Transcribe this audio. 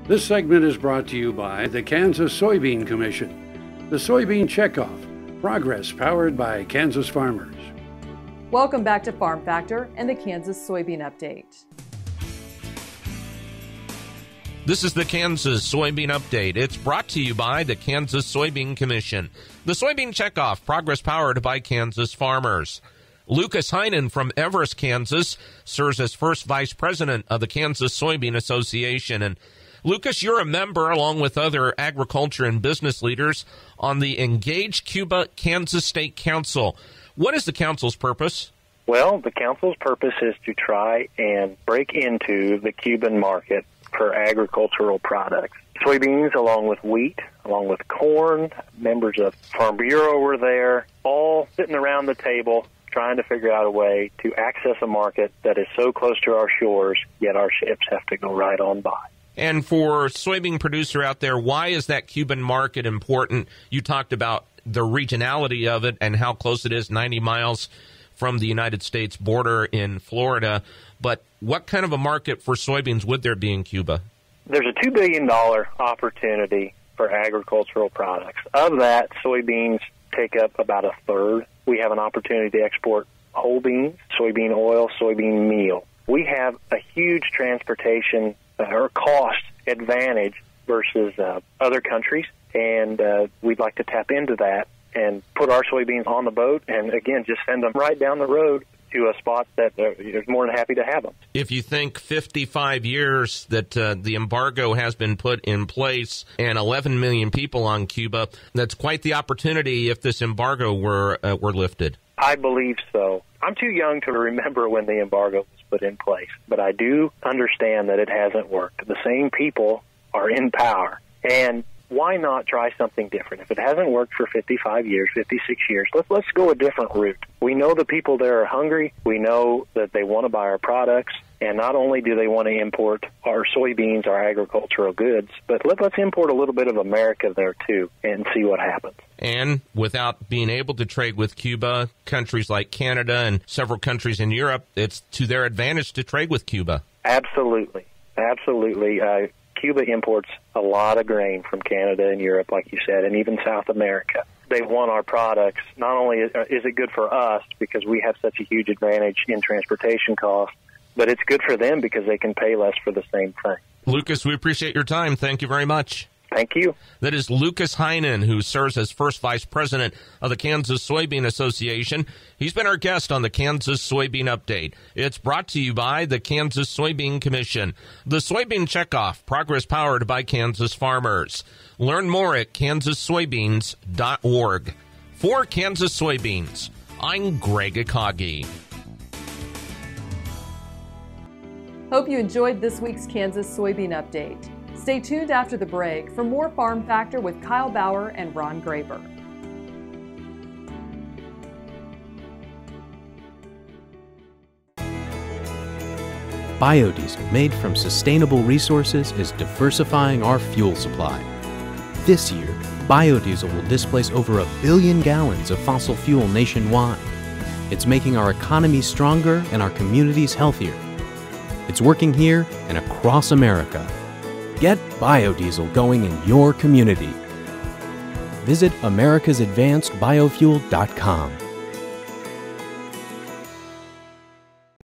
This segment is brought to you by the Kansas Soybean Commission, the Soybean Checkoff, progress powered by Kansas farmers. Welcome back to Farm Factor and the Kansas Soybean Update. This is the Kansas Soybean Update. It's brought to you by the Kansas Soybean Commission, the Soybean Checkoff, progress powered by Kansas farmers. Lucas Heinen from Everest, Kansas, serves as first vice president of the Kansas Soybean Association. And Lucas, you're a member, along with other agriculture and business leaders, on the Engage Cuba Kansas State Council. What is the council's purpose? Well, the council's purpose is to try and break into the Cuban market for agricultural products. Soybeans, along with wheat, along with corn, members of Farm Bureau were there, all sitting around the table trying to figure out a way to access a market that is so close to our shores, yet our ships have to go right on by. And for soybean producer out there, why is that Cuban market important? You talked about the regionality of it and how close it is, 90 miles from the United States border in Florida. But what kind of a market for soybeans would there be in Cuba? There's a $2 billion opportunity for agricultural products. Of that, soybeans take up about a third. We have an opportunity to export whole beans, soybean oil, soybean meal. We have a huge transportation or cost advantage versus other countries, and we'd like to tap into that and put our soybeans on the boat and, again, just send them right down the road to a spot that is more than happy to have them. If you think 55 years that the embargo has been put in place and 11 million people on Cuba, that's quite the opportunity if this embargo were lifted. I believe so. I'm too young to remember when the embargo was put in place, but I do understand that it hasn't worked. The same people are in power, and why not try something different? If it hasn't worked for 55 years, 56 years, let's go a different route. We know the people there are hungry. We know that they want to buy our products. And not only do they want to import our soybeans, our agricultural goods, but let's import a little bit of America there, too, and see what happens. And without being able to trade with Cuba, countries like Canada and several countries in Europe, it's to their advantage to trade with Cuba. Absolutely. Absolutely. Cuba imports a lot of grain from Canada and Europe, like you said, and even South America. They want our products. Not only is it good for us because we have such a huge advantage in transportation costs, but it's good for them because they can pay less for the same thing. Lucas, we appreciate your time. Thank you very much. Thank you. That is Lucas Heinen, who serves as first vice president of the Kansas Soybean Association. He's been our guest on the Kansas Soybean Update. It's brought to you by the Kansas Soybean Commission, the Soybean Checkoff, progress powered by Kansas farmers. Learn more at kansassoybeans.org. For Kansas Soybeans, I'm Greg Akagi. Hope you enjoyed this week's Kansas Soybean Update. Stay tuned after the break for more Farm Factor with Kyle Bauer and Ron Graber. Biodiesel made from sustainable resources is diversifying our fuel supply. This year, biodiesel will displace over 1 billion gallons of fossil fuel nationwide. It's making our economy stronger and our communities healthier. It's working here and across America. Get biodiesel going in your community. Visit americasadvancedbiofuel.com.